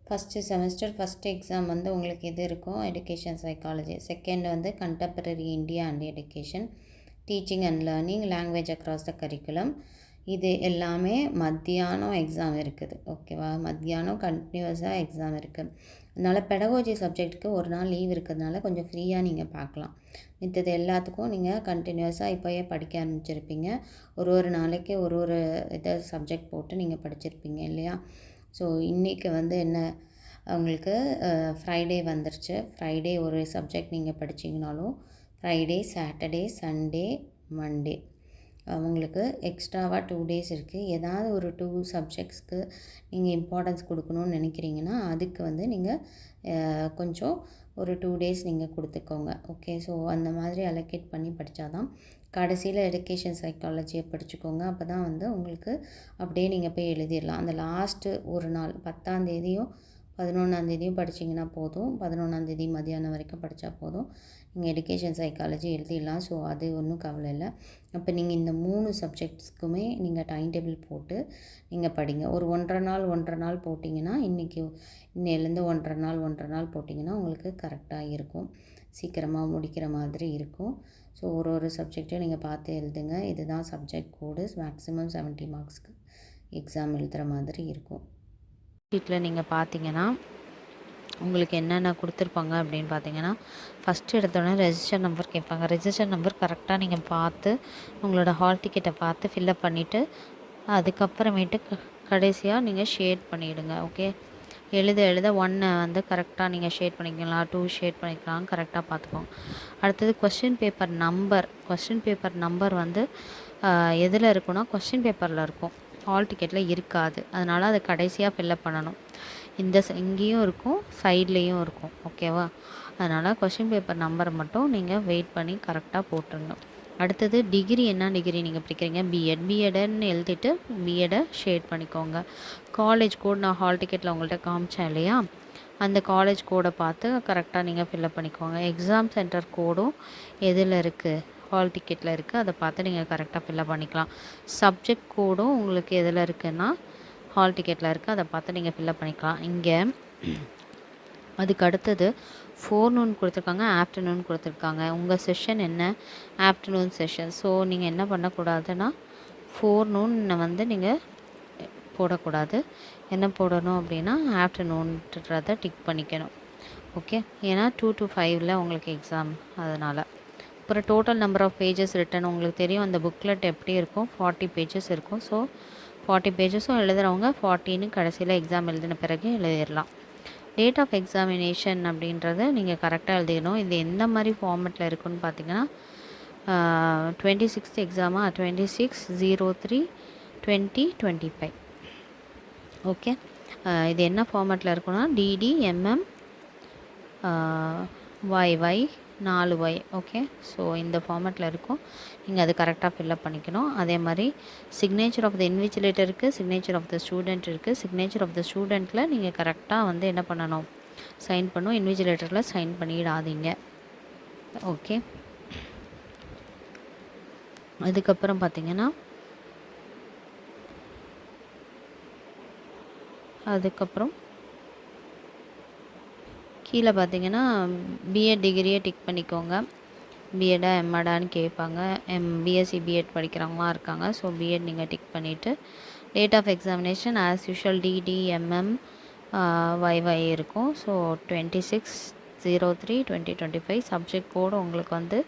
First semester first exam வந்து உங்களுக்கு இது இருக்கும், எடுகேஷன் சைக்காலஜி. செகண்ட் வந்து contemporary India and education, teaching and learning, language across the curriculum. இது எல்லாமே மத்தியானம் எக்ஸாம் இருக்குது. ஓகேவா? மத்தியானம் கண்டினியூஸாக எக்ஸாம் இருக்குது. அதனால் பெடகாலஜி சப்ஜெக்ட்டுக்கு ஒரு நாள் லீவ் இருக்கிறதுனால கொஞ்சம் ஃப்ரீயாக நீங்கள் பார்க்கலாம். மித்தது எல்லாத்துக்கும் நீங்கள் கண்டினியூஸாக இப்போயே படிக்க ஆரம்பிச்சிருப்பீங்க. ஒரு நாளைக்கு ஒரு இதை சப்ஜெக்ட் போட்டு நீங்கள் படிச்சிருப்பீங்க இல்லையா? ஸோ இன்றைக்கி வந்து என்ன உங்களுக்கு ஃப்ரைடே வந்துருச்சு. ஃப்ரைடே ஒரு சப்ஜெக்ட் நீங்கள் படிச்சிங்கனாலும் ஃப்ரைடே, சாட்டர்டே, சண்டே, மண்டே உங்களுக்கு எக்ஸ்ட்ராவாக 2 டேஸ் இருக்குது. ஏதாவது ஒரு 2 சப்ஜெக்ட்ஸ்க்கு நீங்கள் இம்பார்ட்டன்ஸ் கொடுக்கணுன்னு நினைக்கிறீங்கன்னா அதுக்கு வந்து நீங்கள் கொஞ்சம் ஒரு 2 டேஸ் நீங்கள் கொடுத்துக்கோங்க. ஓகே, ஸோ அந்த மாதிரி அலோகேட் பண்ணி படித்தா தான் கடைசியில் எடுகேஷன் சைக்காலஜியை படிச்சுக்கோங்க. அப்போ தான் வந்து உங்களுக்கு அப்படியே நீங்கள் போய் எழுதிடலாம். அந்த லாஸ்ட்டு ஒரு நாள் 10ஆம் தேதியும் 11ஆம் தேதியும் படிச்சிங்கன்னா போதும். 11ஆம் தேதி மதியானம் வரைக்கும் படித்தா போதும், நீங்கள் எடுகேஷன் சைக்காலஜி எழுதிடலாம். ஸோ அது ஒன்றும் கவலை இல்லை. அப்போ நீங்கள் இந்த 3 சப்ஜெக்ட்ஸ்க்குமே நீங்கள் டைம் டேபிள் போட்டு நீங்கள் படிங்க. ஒரு 1.5 நாள் போட்டிங்கன்னா இன்னையிலேருந்து 1.5 நாள் போட்டிங்கன்னா உங்களுக்கு கரெக்டாக இருக்கும். சீக்கிரமாக முடிக்கிற மாதிரி இருக்கும். ஸோ ஒரு சப்ஜெக்டையும் நீங்கள் பார்த்து எழுதுங்க. இதுதான் சப்ஜெக்ட் கோடு. மேக்ஸிமம் 70 மார்க்ஸ்க்கு எக்ஸாம் எழுதுகிற மாதிரி இருக்கும். ஷீட்டில் நீங்கள் பார்த்தீங்கன்னா உங்களுக்கு என்னென்ன கொடுத்துருப்பாங்க அப்படின்னு பார்த்தீங்கன்னா, ஃபஸ்ட்டு எடுத்தோடனே ரெஜிஸ்டர் நம்பர் கேட்பாங்க. ரெஜிஸ்டர் நம்பர் கரெக்டாக நீங்கள் பார்த்து உங்களோட ஹால் டிக்கெட்டை பார்த்து ஃபில்லப் பண்ணிவிட்டு அதுக்கப்புறமேட்டு கடைசியாக நீங்கள் ஷேட் பண்ணிவிடுங்க. ஓகே, எழுத 1 வந்து கரெக்டாக நீங்கள் ஷேட் பண்ணிக்கலாம், 2 ஷேட் பண்ணிக்கலாம், கரெக்டாக பார்த்துக்கோங்க. அடுத்தது கொஸ்டின் பேப்பர் நம்பர் வந்து எதில் இருக்குன்னா கொஸ்டின் பேப்பரில் இருக்கும், ஹால் டிக்கெட்டில் இருக்காது. அதனால் அதை கடைசியாக ஃபில்லப் பண்ணணும். இங்கேயும் இருக்கும், சைட்லேயும் இருக்கும். ஓகேவா? அதனால் கொஸ்டின் பேப்பர் நம்பரை மட்டும் நீங்கள் வெயிட் பண்ணி கரெக்டாக போட்டுருங்க. அடுத்தது என்ன டிகிரி நீங்கள் படிக்கிறீங்க, பிஎட்னு எழுதிட்டு பிஎடை ஷேட் பண்ணிக்கோங்க. காலேஜ் கோட் நான் ஹால் டிக்கெட்டில் உங்கள்கிட்ட காமிச்சேன் இல்லையா, அந்த காலேஜ் கோடை பார்த்து கரெக்டாக நீங்கள் ஃபில்லப் பண்ணிக்கோங்க. எக்ஸாம் சென்டர் கோடும் எதில் இருக்குது, ஹால் டிக்கெட்டில் இருக்குது, அதை பார்த்து நீங்கள் கரெக்டாக ஃபில்லப் பண்ணிக்கலாம். சப்ஜெக்ட் கோடும் உங்களுக்கு எதில் இருக்குன்னா ஹால் டிக்கெட்டில் இருக்குது, அதை பார்த்து நீங்கள் ஃபில்லப் பண்ணிக்கலாம். இங்கே அதுக்கு அடுத்தது ஃபோர்நூன் கொடுத்துருக்காங்க, ஆஃப்டர்நூன் கொடுத்துருக்காங்க. உங்கள் செஷன் என்ன, ஆஃப்டர்நூன் செஷன். ஸோ நீங்கள் என்ன பண்ணக்கூடாதுன்னா ஃபோர்நூன் வந்து நீங்கள் போடக்கூடாது. என்ன போடணும் அப்படின்னா ஆஃப்டர்நூன்றதை டிக் பண்ணிக்கணும். ஓகே, ஏன்னா 2 to 5 உங்களுக்கு எக்ஸாம். அதனால் அப்புறம் total number of pages written உங்களுக்கு தெரியும். அந்த புக்லெட் எப்படி இருக்கும், 40 பேஜஸ் இருக்கும். ஸோ 40 பேஜஸும் எழுதுகிறவங்க 40ன்னு கடைசியில் எக்ஸாம் எழுதின பிறகு எழுதிடலாம். டேட் ஆஃப் எக்ஸாமினேஷன் அப்படின்றத நீங்கள் கரெக்டாக எழுதிக்கணும். இது எந்த மாதிரி ஃபார்மெட்டில் இருக்குன்னு பார்த்தீங்கன்னா 26th எக்ஸாமா, 26/03/2025. ஓகே, இது என்ன ஃபார்மெட்டில் இருக்குன்னா DDMM YY 4Y. Okay, so இந்த ஃபார்மெட்டில் இருக்கும். நீங்கள் அது கரெக்டாக ஃபில்லப் பண்ணிக்கணும். அதே மாதிரி சிக்னேச்சர் ஆஃப் த இன்விஜிலேட்டர் இருக்குது, சிக்னேச்சர் ஆஃப் த ஸ்டூடெண்ட் இருக்குது. சிக்னேச்சர் ஆஃப் த ஸ்டூடெண்ட்டில் நீங்கள் கரெக்டாக வந்து என்ன பண்ணணும், சைன் பண்ணணும். இன்விஜிலேட்டரில் சைன் பண்ணிடாதீங்க. ஓகே, அதுக்கப்புறம் பார்த்தீங்கன்னா கீழே பார்த்தீங்கன்னா பிஎட் டிகிரியை டிக் பண்ணிக்கோங்க. பிஎட்டா எம்எடான்னு கேட்பாங்க. பிஎஸ்சி பிஎட் படிக்கிறவங்களாம் இருக்காங்க. ஸோ பிஎட் நீங்கள் டிக் பண்ணிவிட்டு date of examination as usual DDMM YY இருக்கும். ஸோ 26/03/2025. சப்ஜெக்ட் கோடு உங்களுக்கு வந்து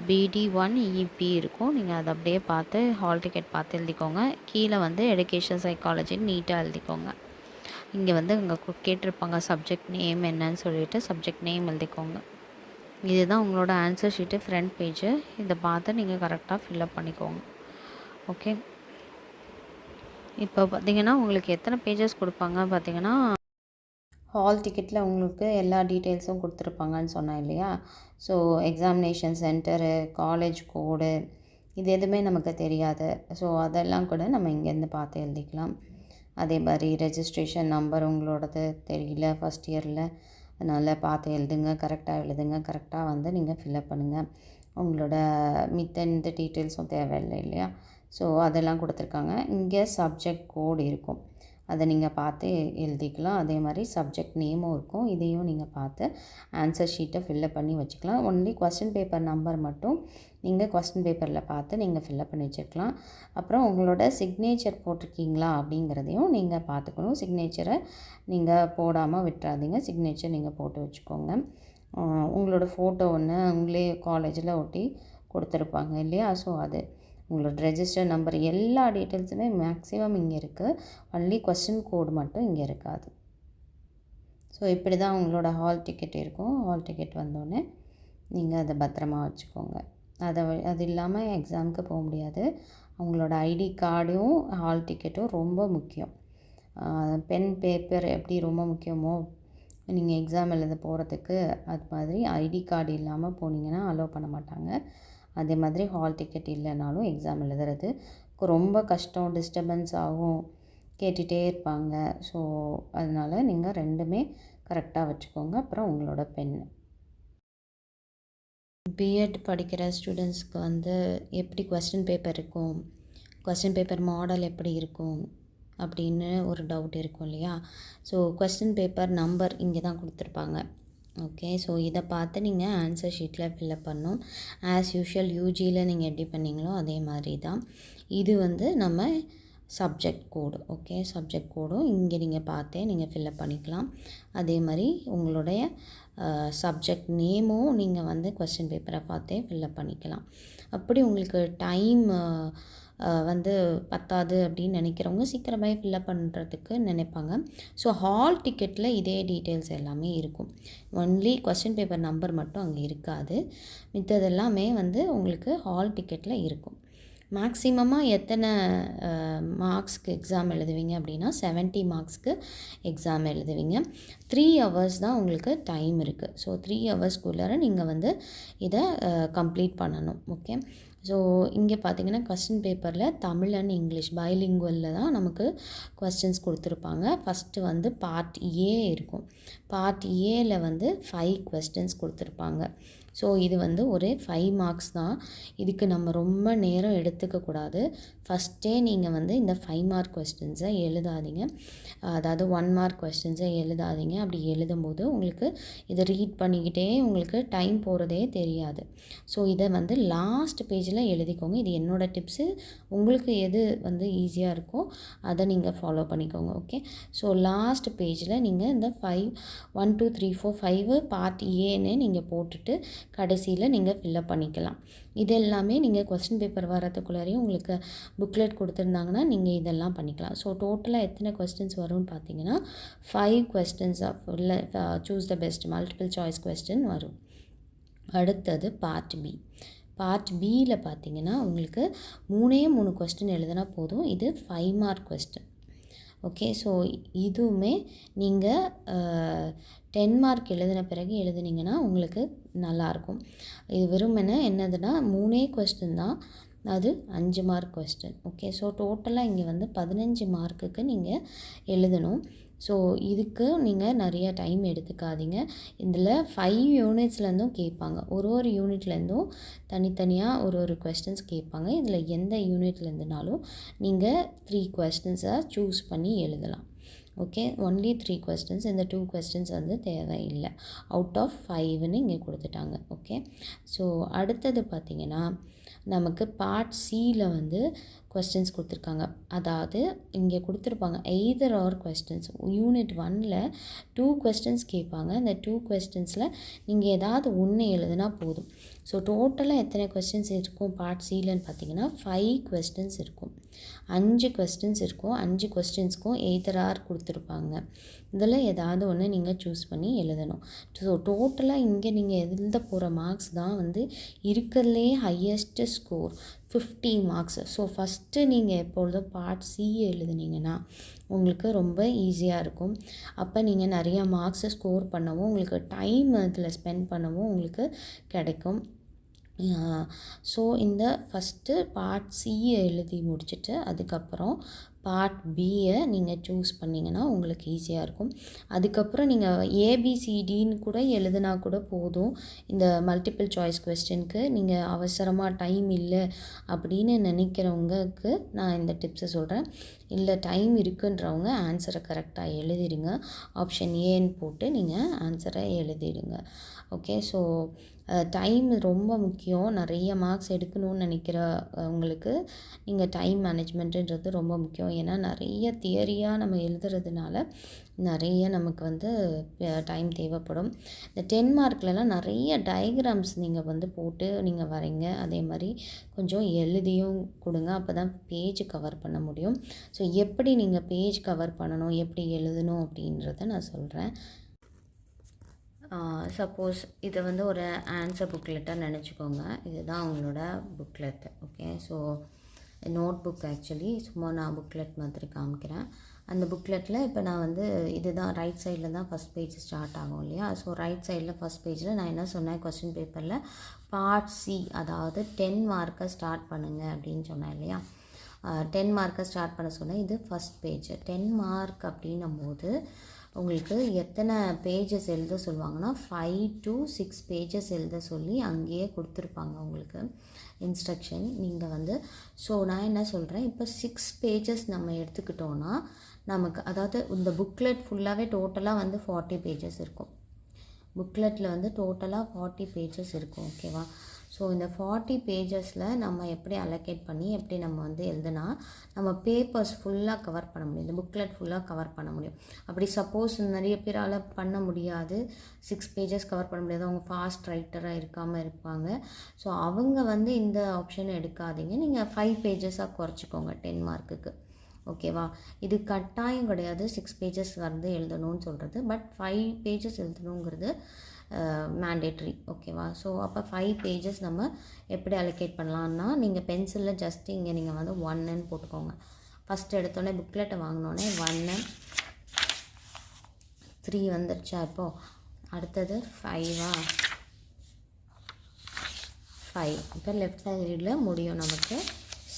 BD1EP இருக்கும். நீங்கள் அதை அப்படியே பார்த்து ஹால் டிக்கெட் பார்த்து எழுதிக்கோங்க. கீழே வந்து எடுகேஷன் சைக்காலஜின்னு நீட்டாக எழுதிக்கோங்க. இங்கே வந்து இங்கே கேட்டிருப்பாங்க சப்ஜெக்ட் நேம் என்னன்னு சொல்லிட்டு சப்ஜெக்ட் நேம் எழுதிக்கோங்க. இதுதான் உங்களோட ஆன்சர் ஷீட்டு ஃப்ரண்ட் பேஜு. இதை பார்த்து நீங்கள் கரெக்டாக ஃபில்லப் பண்ணிக்கோங்க. ஓகே, இப்போ பார்த்தீங்கன்னா உங்களுக்கு எத்தனை பேஜஸ் கொடுப்பாங்க பார்த்தீங்கன்னா, ஹால் டிக்கெட்டில் உங்களுக்கு எல்லா டீட்டெயில்ஸும் கொடுத்துருப்பாங்கன்னு சொன்னேன் இல்லையா. ஸோ எக்ஸாமினேஷன் சென்டரு, காலேஜ் கோடு, இது எதுவுமே நமக்கு தெரியாது. ஸோ அதெல்லாம் கூட நம்ம இங்கேருந்து பார்த்து எழுதிக்கலாம். அதே மாதிரி ரெஜிஸ்ட்ரேஷன் நம்பர் உங்களோடது தெரியல ஃபஸ்ட் இயரில், அதனால் பார்த்து எழுதுங்க, கரெக்டாக வந்து நீங்கள் ஃபில்லப் பண்ணுங்கள். உங்களோட இந்த டீட்டெயில்ஸும் தேவையில்லை இல்லையா. ஸோ அதெல்லாம் கொடுத்துருக்காங்க. இங்கே சப்ஜெக்ட் கோடு இருக்கும். அதை நீங்கள் பார்த்து எழுதிக்கலாம். அதே மாதிரி சப்ஜெக்ட் நேமும் இருக்கும், இதையும் நீங்கள் பார்த்து ஆன்சர் ஷீட்டை ஃபில்லப் பண்ணி வச்சுக்கலாம். ஒன்லி கொஸ்டின் பேப்பர் நம்பர் மட்டும் நீங்கள் கொஸ்டின் பேப்பரில் பார்த்து நீங்கள் ஃபில்லப் பண்ணி வச்சுக்கலாம். அப்புறம் உங்களோட சிக்னேச்சர் போட்டிருக்கீங்களா அப்படிங்கிறதையும் நீங்கள் பார்த்துக்கணும். சிக்னேச்சரை நீங்கள் போடாமல் விட்டுறாதீங்க, சிக்னேச்சர் நீங்கள் போட்டு வச்சுக்கோங்க. உங்களோட ஃபோட்டோ ஒன்று உங்களே காலேஜில் ஒட்டி கொடுத்துருப்பாங்க இல்லையா, ஸோ அது உங்களோட ரெஜிஸ்டர் நம்பர் எல்லா டீட்டெயில்ஸுமே மேக்ஸிமம் இங்கே இருக்குது. ஒன்லி கொஸ்டின் கோடு மட்டும் இங்கே இருக்காது. ஸோ இப்படி தான் உங்களோட ஹால் டிக்கெட் இருக்கும். ஹால் டிக்கெட் வந்தோடனே நீங்கள் அதை பத்திரமா வச்சுக்கோங்க. அது இல்லாமல் எக்ஸாமுக்கு போக முடியாது. அவங்களோட ஐடி கார்டும் ஹால் டிக்கெட்டும் ரொம்ப முக்கியம். பென் பேப்பர் எப்படி ரொம்ப முக்கியமோ நீங்கள் எக்ஸாம் எழுத போகிறதுக்கு, அது மாதிரி ஐடி கார்டு இல்லாமல் போனீங்கன்னா அலோவ் பண்ண மாட்டாங்க. அதே மாதிரி ஹால் டிக்கெட் இல்லைனாலும் எக்ஸாம் எழுதுறது ரொம்ப கஷ்டம், டிஸ்டர்பன்ஸ் ஆகும், கேட்டுகிட்டே இருப்பாங்க. ஸோ அதனால் நீங்கள் ரெண்டுமே கரெக்டாக வச்சுக்கோங்க. அப்புறம் உங்களோட பென். பிஎட் படிக்கிற ஸ்டூடெண்ட்ஸ்க்கு வந்து எப்படி கொஸ்டின் பேப்பர் இருக்கும், கொஸ்டின் பேப்பர் மாடல் எப்படி இருக்கும் அப்படின்னு ஒரு டவுட் இருக்கும் இல்லையா. ஸோ கொஸ்டின் பேப்பர் நம்பர் இங்கே தான் கொடுத்துருப்பாங்க. ஓகே, ஸோ இதை பார்த்து நீங்கள் ஆன்சர் ஷீட்டில் ஃபில்லப் பண்ணணும். ஆஸ் யூஷுவல் யூஜியில் நீங்கள் எப்படி பண்ணீங்களோ அதே மாதிரி தான். இது வந்து நம்ம சப்ஜெக்ட் கோடு. ஓகே, சப்ஜெக்ட் கோடும் இங்கே நீங்கள் பார்த்தே நீங்கள் ஃபில்லப் பண்ணிக்கலாம். அதே மாதிரி உங்களுடைய சப்ஜெக்ட் நேமும் நீங்கள் வந்து கொஸ்டின் பேப்பரை பார்த்தே ஃபில்லப் பண்ணிக்கலாம். அப்படி உங்களுக்கு டைம் வந்து பத்தாது அப்படின்னு நினைக்கிறவங்க சீக்கிரமாக ஃபில்லப் பண்ணுறதுக்கு நினைப்பாங்க. ஸோ ஹால் டிக்கெட்டில் இதே டீட்டெயில்ஸ் எல்லாமே இருக்கும். ஒன்லி கொஸ்டின் பேப்பர் நம்பர் மட்டும் அங்கே இருக்காது. மித்ததெல்லாமே வந்து உங்களுக்கு ஹால் டிக்கெட்டில் இருக்கும். மேக்ஸிமமாக எத்தனை மார்க்ஸ்க்கு எக்ஸாம் எழுதுவீங்க அப்படின்னா 70 மார்க்ஸ்க்கு எக்ஸாம் எழுதுவீங்க. 3 hours தான் உங்களுக்கு டைம் இருக்குது. ஸோ 3 hours நீங்கள் வந்து இதை கம்ப்ளீட் பண்ணணும். ஓகே, ஸோ இங்கே பார்த்தீங்கன்னா கொஸ்டின் பேப்பரில் தமிழ் அண்ட் இங்கிலீஷ் பைலிங்குவலில் தான் நமக்கு கொஸ்டின்ஸ் கொடுத்துருப்பாங்க. ஃபஸ்ட்டு வந்து பார்ட் ஏ இருக்கும். பார்ட் ஏல வந்து 5 questions கொடுத்துருப்பாங்க. ஸோ இது வந்து ஒரு 5 marks தான். இதுக்கு நம்ம ரொம்ப நேரம் எடுத்துக்கக்கூடாது. ஃபஸ்ட்டே நீங்கள் வந்து இந்த 5 mark questions எழுதாதீங்க. அதாவது 1 mark questions எழுதாதீங்க. அப்படி எழுதும்போது உங்களுக்கு இதை ரீட் பண்ணிக்கிட்டே உங்களுக்கு டைம் போகிறதே தெரியாது. ஸோ இதை வந்து லாஸ்ட் பேஜில் எழுதிக்கோங்க. இது என்னோடய டிப்ஸு. உங்களுக்கு எது வந்து ஈஸியாக இருக்கோ அதை நீங்கள் ஃபாலோ பண்ணிக்கோங்க. ஓகே, ஸோ லாஸ்ட் பேஜில் நீங்கள் இந்த 1 2 3 4 5 பார்ட் ஏன்னு நீங்கள் போட்டுட்டு கடைசியில் நீங்கள் ஃபில்லப் பண்ணிக்கலாம். இது எல்லாமே நீங்கள் கொஸ்டின் பேப்பர் வரதுக்குள்ளாரையும் உங்களுக்கு புக்லெட் கொடுத்துருந்தாங்கன்னா நீங்கள் இதெல்லாம் பண்ணிக்கலாம். ஸோ டோட்டலாக எத்தனை கொஸ்டின்ஸ் வரும்னு பார்த்தீங்கன்னா 5 questions of choose the best multiple choice question வரும். அடுத்தது பார்ட் பி. பார்ட் பியில் பார்த்தீங்கன்னா உங்களுக்கு 3 கொஸ்டின் எழுதினா போதும். இது 5 mark கொஸ்டின். ஓகே, ஸோ இதுவுமே நீங்கள் 10 mark எழுதின பிறகு எழுதுனீங்கன்னா உங்களுக்கு நல்லாயிருக்கும். இது வெறுமனே என்னதுன்னா 3 கொஸ்டின் தான், அது 5 mark கொஸ்டின். ஓகே, ஸோ டோட்டலாக இங்கே வந்து 15 markக்கு நீங்கள் எழுதணும். ஸோ இதுக்கு நீங்கள் நிறைய டைம் எடுத்துக்காதீங்க. இதில் 5 unitsலேருந்தும் கேட்பாங்க. ஒரு யூனிட்லேருந்தும் தனித்தனியாக ஒரு கொஸ்டின்ஸ் கேட்பாங்க. இதில் எந்த யூனிட்லேருந்துனாலும் நீங்கள் 3 questions சூஸ் பண்ணி எழுதலாம். Okay, only 3 questions. இந்த 2 questions வந்து தேவையில்லை. அவுட் ஆஃப் 5ன்னு இங்கே கொடுத்துட்டாங்க. ஓகே, ஸோ அடுத்தது பார்த்திங்கன்னா நமக்கு பார்ட் சியில் வந்து கொஸ்டின்ஸ் கொடுத்துருக்காங்க. அதாவது இங்கே கொடுத்துருப்பாங்க எய்தர் ஆர் கொஸ்டின்ஸ். யூனிட் 1ல் 2 questions கேட்பாங்க. இந்த 2 questionsல் நீங்கள் ஏதாவது ஒன்று எழுதுனா போதும். ஸோ டோட்டலாக எத்தனை கொஸ்டின்ஸ் இருக்கும் பார்ட் சிலன்னு பார்த்தீங்கன்னா 5 questions இருக்கும். 5 questions இருக்கும். 5 questionsக்கும் எய்தர் ஆர் கொடுத்துருப்பாங்க. இதில் ஏதாவது ஒன்று நீங்கள் சூஸ் பண்ணி எழுதணும். ஸோ டோட்டலாக இங்கே நீங்கள் எழுத போகிற மார்க்ஸ் தான் வந்து இருக்கிறதுலே highest score 50 marks. So first நீங்கள் எப்பொழுதும் பார்ட் சி எழுதுனீங்கன்னா உங்களுக்கு ரொம்ப ஈஸியாக இருக்கும். அப்போ நீங்கள் நிறையா மார்க்ஸை ஸ்கோர் பண்ணவும் உங்களுக்கு டைம் அதில் ஸ்பெண்ட் பண்ணவும் உங்களுக்கு கிடைக்கும். ஸோ இந்த ஃபஸ்ட்டு பார்ட் சியை எழுதி முடிச்சுட்டு அதுக்கப்புறம் பார்ட் பியை நீங்கள் சூஸ் பண்ணிங்கன்னா உங்களுக்கு ஈஸியாக இருக்கும். அதுக்கப்புறம் நீங்கள் ஏபிசிடின்னு கூட எழுதுனா கூட போதும். இந்த மல்டிபிள் சாய்ஸ் கொஸ்டினுக்கு நீங்கள் அவசரமாக டைம் இல்லை அப்படின்னு நினைக்கிறவங்களுக்கு நான் இந்த டிப்ஸை சொல்கிறேன். இல்லை டைம் இருக்குன்றவங்க ஆன்சரை கரெக்டாக எழுதிடுங்க. ஆப்ஷன் ஏன்னு போட்டு நீங்கள் ஆன்சரை எழுதிடுங்க. ஓகே, ஸோ டைம் ரொம்ப முக்கியம். நிறைய மார்க்ஸ் எடுக்கணும்னு நினைக்கிற உங்களுக்கு நீங்கள் டைம் மேனேஜ்மெண்ட்டுன்றது ரொம்ப முக்கியம். ஏன்னா நிறைய தியரியாக நம்ம எழுதுறதுனால நிறைய நமக்கு வந்து டைம் தேவைப்படும். இந்த 10 மார்க்லலாம் நிறைய டயக்ராம்ஸ் நீங்கள் வந்து போட்டு நீங்கள் வரைங்க. அதே மாதிரி கொஞ்சம் எழுதியும் கொடுங்க. அப்போ தான் பேஜ் கவர் பண்ண முடியும். ஸோ எப்படி நீங்கள் பேஜ் கவர் பண்ணணும், எப்படி எழுதணும் அப்படின்றத நான் சொல்கிறேன். சப்போஸ் இதை வந்து ஒரு ஆன்சர் புக்லெட்டாக நினச்சிக்கோங்க. இதுதான் உங்களோட booklet. Okay, so note book actually சும்மா நான் புக்லெட் மாதிரி காமிக்கிறேன். அந்த புக்லெட்டில் இப்போ நான் வந்து இதுதான் ரைட் சைடில் தான் ஃபஸ்ட் பேஜ் ஸ்டார்ட் ஆகும் இல்லையா. ஸோ ரைட் சைடில் ஃபஸ்ட் பேஜில் நான் என்ன சொன்னேன், கொஸ்டின் பேப்பரில் பார்ட் சி, அதாவது 10 மார்க்கை ஸ்டார்ட் பண்ணுங்கள் அப்படின்னு சொன்னேன் இல்லையா. 10 மார்க்கை ஸ்டார்ட் பண்ண சொன்னேன். இது ஃபஸ்ட் பேஜ். 10 மார்க் அப்படின்னும் போது உங்களுக்கு எத்தனை பேஜஸ் எழுத சொல்லுவாங்கன்னா 5 to 6 பேஜஸ் எழுத சொல்லி அங்கேயே கொடுத்துருப்பாங்க உங்களுக்கு இன்ஸ்ட்ரக்ஷன். நீங்கள் வந்து ஸோ நான் என்ன சொல்கிறேன், இப்போ 6 பேஜஸ் நம்ம எடுத்துக்கிட்டோன்னா நமக்கு, அதாவது இந்த புக்லெட் ஃபுல்லாகவே டோட்டலாக வந்து 40 பேஜஸ் இருக்கும். புக்லெட்டில் வந்து டோட்டலாக 40 பேஜஸ் இருக்கும். ஓகேவா. ஸோ இந்த 40 பேஜஸில் நம்ம எப்படி அலோகேட் பண்ணி எப்படி நம்ம வந்து எழுதுனா நம்ம பேப்பர்ஸ் ஃபுல்லாக கவர் பண்ண முடியும், இந்த புக்லெட் ஃபுல்லாக கவர் பண்ண முடியும். அப்படி சப்போஸ் நிறைய பேரால் பண்ண முடியாது, 6 பேஜஸ் கவர் பண்ண முடியாது, அவங்க ஃபாஸ்ட் ரைட்டராக இருக்காமல் இருப்பாங்க. ஸோ அவங்க வந்து இந்த ஆப்ஷனை எடுக்காதீங்க. நீங்கள் 5 பேஜஸாக குறைச்சிக்கோங்க 10 மார்க்குக்கு. ஓகேவா. இது கட்டாயம் கிடையாது 6 பேஜஸ் வந்து எழுதணும்னு சொல்கிறது. பட் 5 பேஜஸ் எழுதணுங்கிறது மேண்டேட்ரி. ஓகேவா. ஸோ அப்போ 5 பேஜஸ் நம்ம எப்படி அலோகேட் பண்ணலான்னா, நீங்கள் பென்சிலில் ஜஸ்ட் இங்கே நீங்கள் வந்து 1ன்னு போட்டுக்கோங்க. ஃபஸ்ட்டு எடுத்தோடனே புக்லெட்டை வாங்கினோடனே 1 3 வந்துடுச்சா. இப்போது அடுத்தது 5 இப்போ லெஃப்ட் சைடில் முடியும் நமக்கு.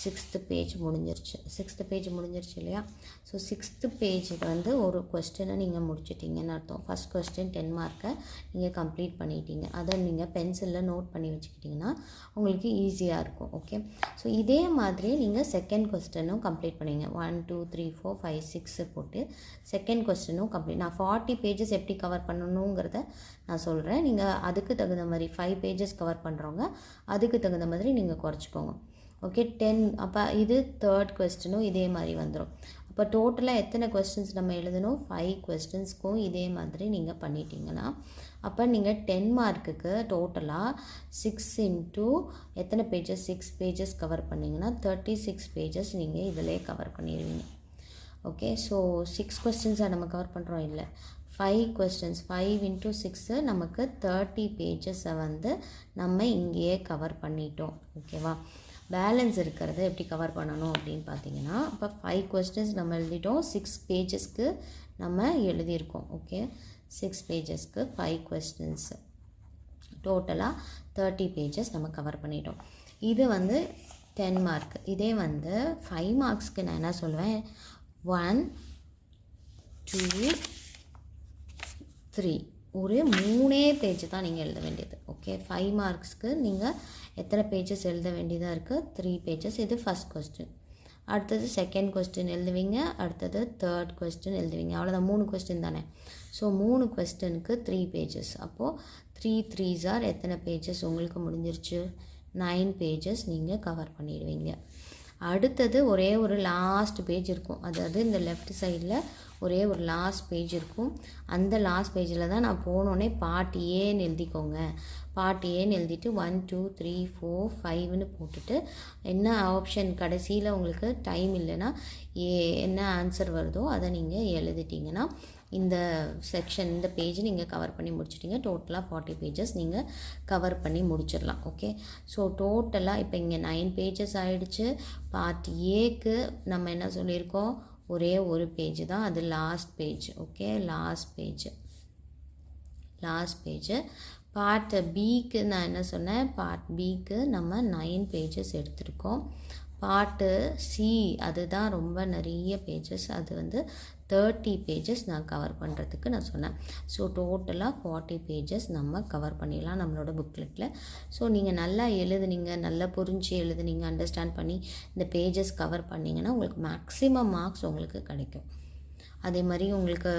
6th பேஜ் முடிஞ்சிருச்சு. 6th பேஜ் முடிஞ்சிருச்சு இல்லையா. ஸோ 6th பேஜுக்கு வந்து ஒரு கொஸ்டினை நீங்கள் முடிச்சிட்டிங்கன்னு அர்த்தம். ஃபஸ்ட் கொஸ்டின் 10 மார்க்கை நீங்கள் கம்ப்ளீட் பண்ணிட்டீங்க. அதை நீங்கள் பென்சிலில் நோட் பண்ணி வச்சுக்கிட்டிங்கன்னா உங்களுக்கு ஈஸியாக இருக்கும். ஓகே, ஸோ இதே மாதிரி நீங்கள் செகண்ட் கொஸ்டினும் கம்ப்ளீட் பண்ணிங்க. 1 2 3 4 5 6 போட்டு செகண்ட் கொஸ்டினும் கம்ப்ளீட். நான் 40 பேஜஸ் எப்படி கவர் பண்ணணுங்கிறத நான் சொல்கிறேன். நீங்கள் அதுக்கு தகுந்த மாதிரி 5 பேஜஸ் கவர் பண்ணுறவங்க அதுக்கு தகுந்த மாதிரி நீங்கள் குறைச்சிக்கோங்க. ஓகே, 10. அப்போ இது தேர்ட் கொஸ்டினும் இதே மாதிரி வந்துடும். அப்போ டோட்டலாக எத்தனை கொஸ்டின்ஸ் நம்ம எழுதணும், 5 கொஸ்டின்ஸ்க்கும் இதே மாதிரி நீங்கள் பண்ணிட்டீங்கன்னா அப்போ நீங்கள் 10 மார்க்குக்கு டோட்டலாக 6 into எத்தனை பேஜஸ், 6 பேஜஸ் கவர் பண்ணிங்கன்னா 36 பேஜஸ் நீங்கள் இதிலே கவர் பண்ணிடுவீங்க. ஓகே, ஸோ 6 கொஸ்டின்ஸாக நம்ம கவர் பண்ணுறோம் இல்லை, 5 கொஸ்டின்ஸ். 5 into 6 நமக்கு 30 பேஜஸை வந்து நம்ம இங்கேயே கவர் பண்ணிட்டோம். ஓகேவா. பேலன்ஸ் இருக்கிறத எப்படி கவர் பண்ணணும் அப்படின்னு பார்த்தீங்கன்னா, இப்போ 5 கொஸ்டின்ஸ் நம்ம எழுதிட்டோம், 6 பேஜஸ்க்கு நம்ம எழுதியிருக்கோம். ஓகே, 6 பேஜஸ்க்கு 5 கொஸ்டின்ஸ், டோட்டலாக 30 பேஜஸ் நம்ம கவர் பண்ணிட்டோம். இது வந்து 10 மார்க். இதே வந்து 5 மார்க்ஸ்க்கு நான் என்ன சொல்லுவேன், 1 2 3 ஒரு 3 பேஜ் தான் நீங்கள் எழுத வேண்டியது. ஓகே, 5 மார்க்ஸ்க்கு நீங்கள் எத்தனை பேஜஸ் எழுத வேண்டியதாக இருக்குது, 3 பேஜஸ். இது ஃபஸ்ட் கொஸ்டின். அடுத்தது செகண்ட் கொஸ்டின் எழுதுவீங்க, அடுத்தது தேர்ட் கொஸ்டின் எழுதுவீங்க. அவ்வளோதான், 3 கொஸ்டின் தானே. ஸோ 3 கொஸ்டினுக்கு 3 பேஜஸ். அப்போது 3 3s are எத்தனை பேஜஸ் உங்களுக்கு முடிஞ்சிருச்சு, 9 பேஜஸ் நீங்கள் கவர் பண்ணிடுவீங்க. அடுத்தது ஒரே ஒரு லாஸ்ட் பேஜ் இருக்கும், அதாவது இந்த லெஃப்ட் சைடில் ஒரே ஒரு லாஸ்ட் பேஜ் இருக்கும். அந்த லாஸ்ட் பேஜில் தான் நான் போனோடனே பார்ட் ஏன்னு எழுதிக்கோங்க. பார்ட் ஏன்னு எழுதிட்டு 1 2 3 4 5ன்னு போட்டுட்டு என்ன ஆப்ஷன் கடைசியில் உங்களுக்கு டைம் இல்லைன்னா என்ன ஆன்சர் வருதோ அதை நீங்கள் எழுதிட்டிங்கன்னா இந்த செக்ஷன், இந்த பேஜ் நீங்கள் கவர் பண்ணி முடிச்சிட்டிங்க. டோட்டலாக 40 பேஜஸ் நீங்கள் கவர் பண்ணி முடிச்சிடலாம். ஓகே, ஸோ டோட்டலாக இப்போ இங்கே 9 பேஜஸ் ஆகிடுச்சு. பார்ட் ஏக்கு நம்ம என்ன சொல்லியிருக்கோம், ஒரே ஒரு பேஜ் தான், அது last page. Okay, last page. Part பிக்கு நான் என்ன சொன்னேன், பார்ட் பிக்கு நம்ம 9 பேஜஸ் எடுத்திருக்கோம். பார்ட்டு சி அதுதான் ரொம்ப நிறைய பேஜஸ், அது வந்து 30 பேஜஸ் நான் கவர் பண்ணுறதுக்கு நான் சொன்னேன். ஸோ டோட்டலாக 40 பேஜஸ் நம்ம கவர் பண்ணிடலாம் நம்மளோட புக்லெட்டில். ஸோ நீங்கள் நல்லா எழுதுனீங்க, நல்லா புரிஞ்சு எழுதுனீங்க, அண்டர்ஸ்டாண்ட் பண்ணி இந்த பேஜஸ் கவர் பண்ணிங்கன்னா உங்களுக்கு மேக்ஸிமம் மார்க்ஸ் உங்களுக்கு கிடைக்கும். அதே மாதிரி உங்களுக்கு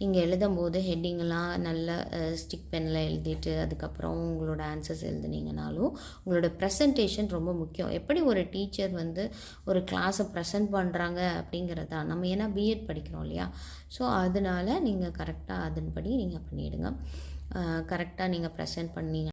நீங்கள் எழுதும்போது ஹெட்டிங்கெல்லாம் நல்ல ஸ்டிக் பெனில் எழுதிட்டு அதுக்கப்புறம் உங்களோட ஆன்சர்ஸ் எழுதுனீங்கனாலும் உங்களோட ப்ரெசன்டேஷன் ரொம்ப முக்கியம். எப்படி ஒரு டீச்சர் வந்து ஒரு கிளாஸை ப்ரெசென்ட் பண்ணுறாங்க அப்படிங்கிறதா நம்ம ஏன்னா பிஎட் படிக்கிறோம் இல்லையா. ஸோ அதனால் நீங்கள் கரெக்டாக அதன்படி நீங்கள் பண்ணிவிடுங்க. கரெக்டாக நீங்கள் ப்ரெசென்ட் பண்ணீங்க